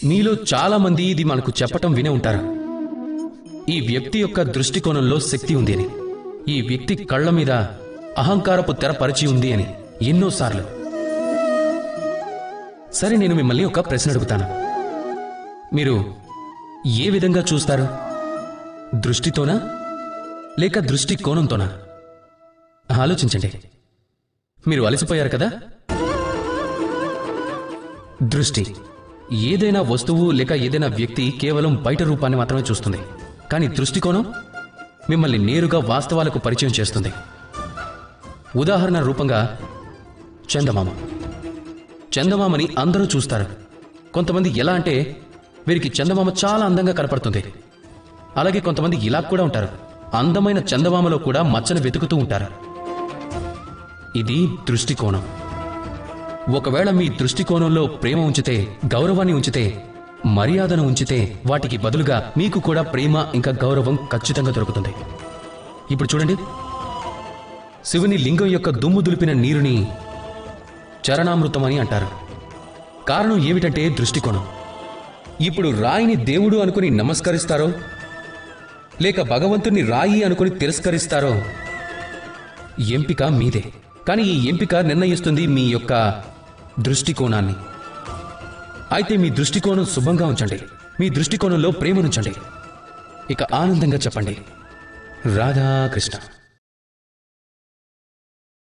మీలో చాలా మంది ఇది మనకు చెప్పటం వినే ఉంటారు. ఈ వ్యక్తి యొక్క దృష్టికోణంలో శక్తి ఉంది అని, ఈ వ్యక్తి కళ్ళ మీద అహంకారపు తెర పరిచి ఉంది అని ఎన్నోసార్లు. సరే, నేను మిమ్మల్ని ఒక ప్రశ్న అడుగుతాను. మీరు ఏ విధంగా చూస్తారు? దృష్టితోనా లేక దృష్టికోణంతోనా? ఆలోచించండి. మీరు అలసిపోయారు కదా? దృష్టి ఏదైనా వస్తువు లేక ఏదైనా వ్యక్తి కేవలం బయట రూపాన్ని మాత్రమే చూస్తుంది. కానీ దృష్టికోణం మిమ్మల్ని నేరుగా వాస్తవాలకు పరిచయం చేస్తుంది. ఉదాహరణ రూపంగా చందమామ. చందమామని అందరూ చూస్తారు. కొంతమంది ఎలా అంటే, వీరికి చందమామ చాలా అందంగా కనపడుతుంది. అలాగే కొంతమంది ఇలా కూడా ఉంటారు, అందమైన చందమామలో కూడా మచ్చను వెతుకుతూ ఉంటారు. ఇది దృష్టికోణం. ఒకవేళ మీ దృష్టికోణంలో ప్రేమ ఉంచితే, గౌరవాన్ని ఉంచితే, మర్యాదను ఉంచితే, వాటికి బదులుగా మీకు కూడా ప్రేమ ఇంకా గౌరవం ఖచ్చితంగా దొరుకుతుంది. ఇప్పుడు చూడండి, శివుని లింగం యొక్క దుమ్ము దులిపిన నీరుని చరణామృతం అని అంటారు. కారణం ఏమిటంటే దృష్టికోణం. ఇప్పుడు రాయిని దేవుడు అనుకుని నమస్కరిస్తారో లేక భగవంతుని రాయి అనుకుని తిరస్కరిస్తారో ఎంపిక మీదే. కానీ ఈ ఎంపిక నిర్ణయిస్తుంది మీ యొక్క దృష్టికోణాన్ని. అయితే మీ దృష్టికోణం శుభంగా ఉంచండి. మీ దృష్టికోణంలో ప్రేమనుంచండి. ఇక ఆనందంగా చెప్పండి, రాధాకృష్ణ.